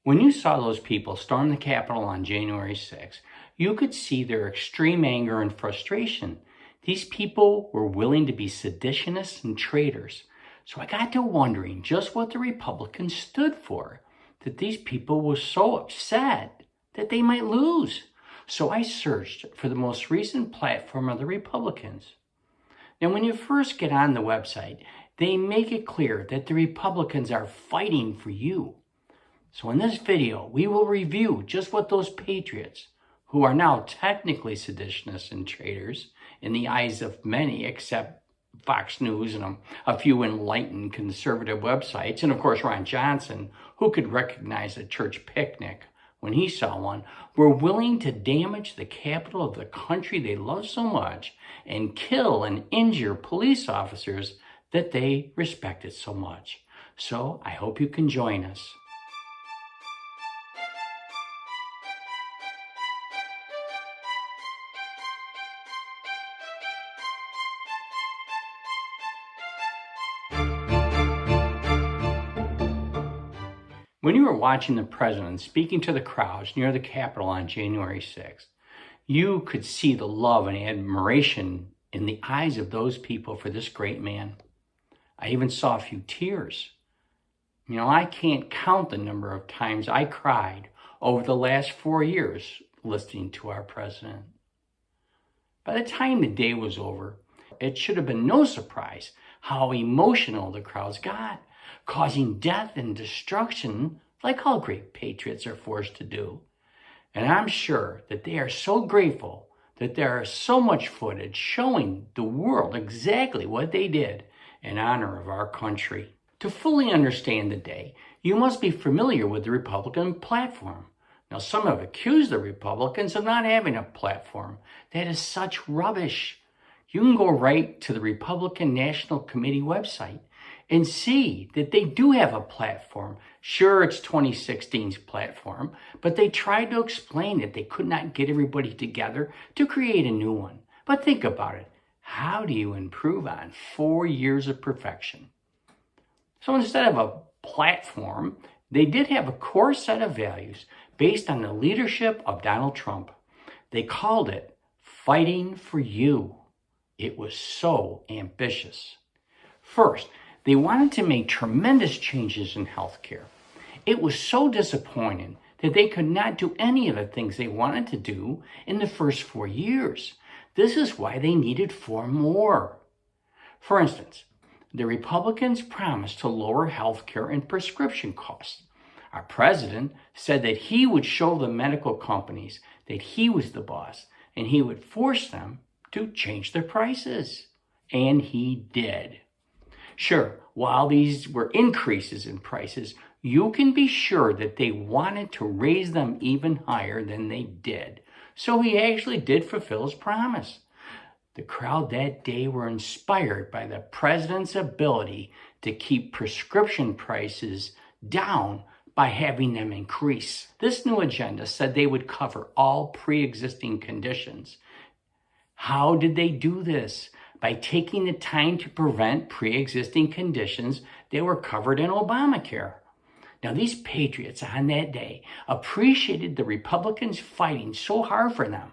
When you saw those people storm the Capitol on January 6th, you could see their extreme anger and frustration. These people were willing to be seditionists and traitors. So I got to wondering just what the Republicans stood for, that these people were so upset that they might lose. So I searched for the most recent platform of the Republicans. Now, when you first get on the website, they make it clear that the Republicans are fighting for you. So in this video, we will review just what those patriots, who are now technically seditionists and traitors in the eyes of many except Fox News and a few enlightened conservative websites, and of course Ron Johnson, who could recognize a church picnic when he saw one, were willing to damage the capital of the country they love so much and kill and injure police officers that they respected so much. So I hope you can join us. When you were watching the president speaking to the crowds near the Capitol on January 6th, you could see the love and admiration in the eyes of those people for this great man. I even saw a few tears. I can't count the number of times I cried over the last 4 years listening to our president. By the time the day was over, it should have been no surprise how emotional the crowds got, causing death and destruction like all great patriots are forced to do. And I'm sure that they are so grateful that there is so much footage showing the world exactly what they did in honor of our country. To fully understand the day, you must be familiar with the Republican platform. Now, some have accused the Republicans of not having a platform. That is such rubbish. You can go right to the Republican National Committee website and see that they do have a platform. Sure, it's 2016's platform, but they tried to explain that they could not get everybody together to create a new one. But think about it. How do you improve on 4 years of perfection? So instead of a platform, they did have a core set of values based on the leadership of Donald Trump. They called it Fighting for You. It was so ambitious. First, they wanted to make tremendous changes in healthcare. It was so disappointing that they could not do any of the things they wanted to do in the first 4 years. This is why they needed 4 more. For instance, the Republicans promised to lower healthcare and prescription costs. Our president said that he would show the medical companies that he was the boss and he would force them to change their prices. And he did. Sure, while these were increases in prices, you can be sure that they wanted to raise them even higher than they did. So he actually did fulfill his promise. The crowd that day were inspired by the president's ability to keep prescription prices down by having them increase. This new agenda said they would cover all pre-existing conditions. How did they do this? By taking the time to prevent pre-existing conditions that were covered in Obamacare. Now, these patriots on that day appreciated the Republicans fighting so hard for them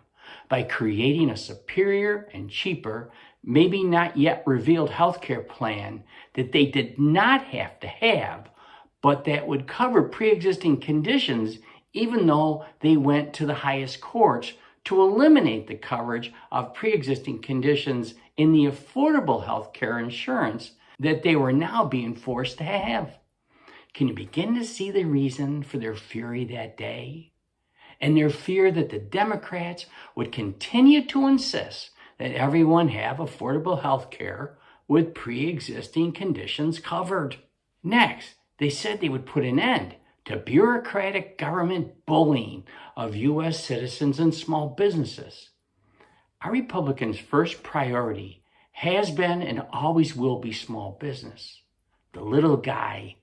by creating a superior and cheaper, maybe not yet revealed healthcare plan that they did not have to have, but that would cover pre-existing conditions even though they went to the highest courts to eliminate the coverage of pre-existing conditions in the affordable health care insurance that they were now being forced to have. Can you begin to see the reason for their fury that day? And their fear that the Democrats would continue to insist that everyone have affordable health care with pre-existing conditions covered. Next, they said they would put an end to bureaucratic government bullying of U.S. citizens and small businesses. Our Republicans' first priority has been and always will be small business, the little guy.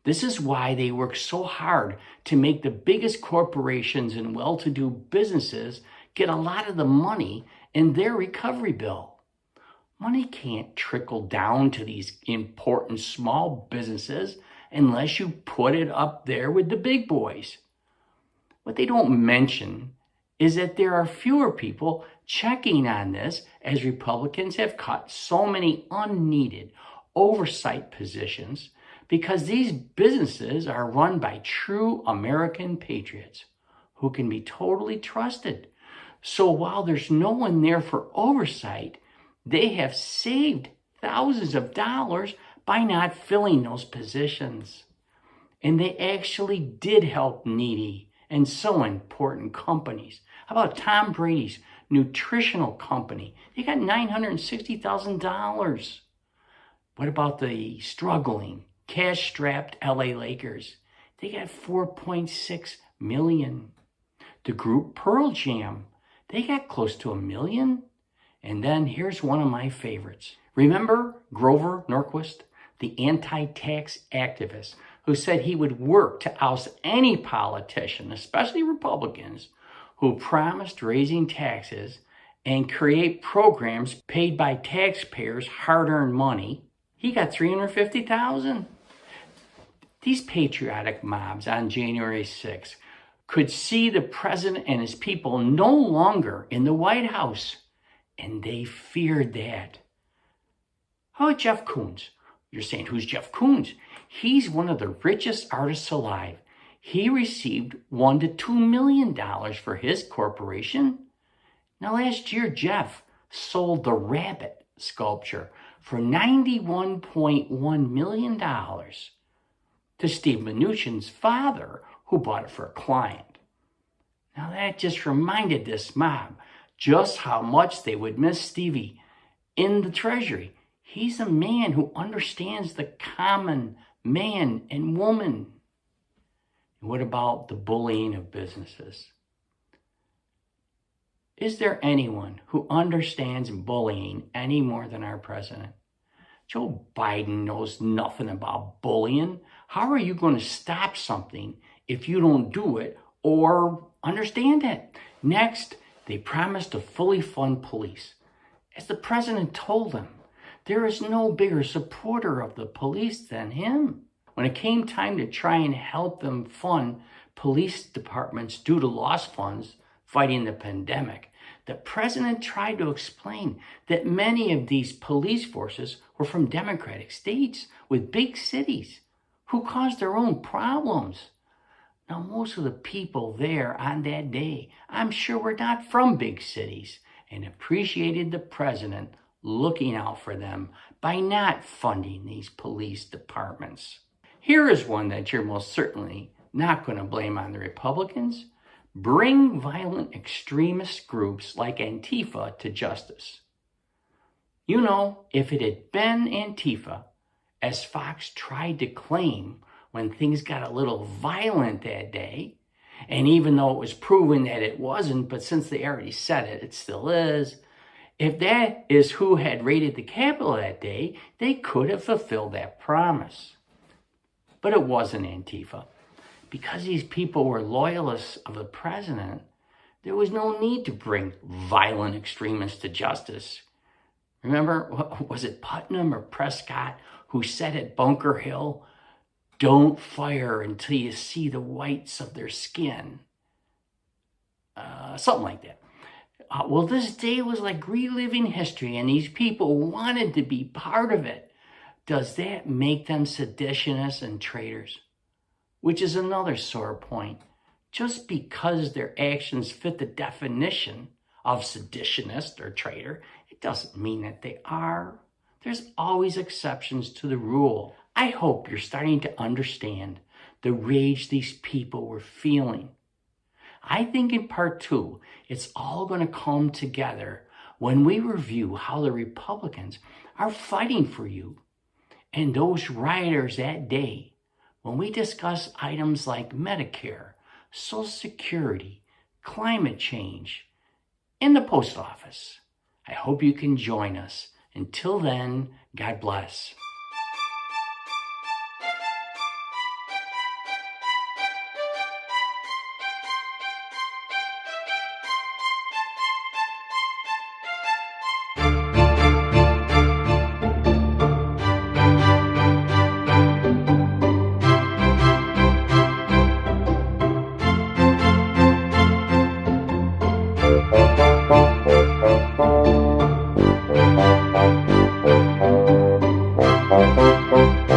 This is why they work so hard to make the biggest corporations and well-to-do businesses get a lot of the money in their recovery bill. Money can't trickle down to these important small businesses unless you put it up there with the big boys. What they don't mention is that there are fewer people checking on this, as Republicans have cut so many unneeded oversight positions because these businesses are run by true American patriots who can be totally trusted. So while there's no one there for oversight, they have saved thousands of dollars by not filling those positions. And they actually did help needy and so important companies. How about Tom Brady's nutritional company? They got $960,000. What about the struggling, cash-strapped LA Lakers? They got $4.6 million. The group Pearl Jam, they got close to $1 million. And then here's one of my favorites. Remember Grover Norquist, the anti-tax activist who said he would work to oust any politician, especially Republicans, who promised raising taxes and create programs paid by taxpayers' hard-earned money? He got $350,000. These patriotic mobs on January 6th could see the president and his people no longer in the White House, and they feared that. How about Jeff Koons? You're saying, who's Jeff Koons? He's one of the richest artists alive. He received $1 to $2 million for his corporation. Now, last year, Jeff sold the rabbit sculpture for $91.1 million to Steve Mnuchin's father, who bought it for a client. Now, that just reminded this mob just how much they would miss Stevie in the Treasury. He's a man who understands the common man and woman. What about the bullying of businesses? Is there anyone who understands bullying any more than our president? Joe Biden knows nothing about bullying. How are you going to stop something if you don't do it or understand it? Next, they promised to fully fund police. As the president told them, there is no bigger supporter of the police than him. When it came time to try and help them fund police departments due to lost funds fighting the pandemic, the president tried to explain that many of these police forces were from Democratic states with big cities who caused their own problems. Now, most of the people there on that day, I'm sure, were not from big cities and appreciated the president looking out for them by not funding these police departments. Here is one that you're most certainly not going to blame on the Republicans. Bring violent extremist groups like Antifa to justice. You know, if it had been Antifa, as Fox tried to claim when things got a little violent that day, and even though it was proven that it wasn't, but since they already said it, it still is, if that is who had raided the Capitol that day, they could have fulfilled that promise. But it wasn't Antifa. Because these people were loyalists of the president, there was no need to bring violent extremists to justice. Remember, was it Putnam or Prescott who said at Bunker Hill, "Don't fire until you see the whites of their skin"? Something like that. Well, this day was like reliving history, and these people wanted to be part of it. Does that make them seditionists and traitors? Which is another sore point. Just because their actions fit the definition of seditionist or traitor, it doesn't mean that they are. There's always exceptions to the rule. I hope you're starting to understand the rage these people were feeling. I think in part 2, it's all going to come together when we review how the Republicans are fighting for you and those rioters that day, when we discuss items like Medicare, Social Security, climate change, and the post office. I hope you can join us. Until then, God bless.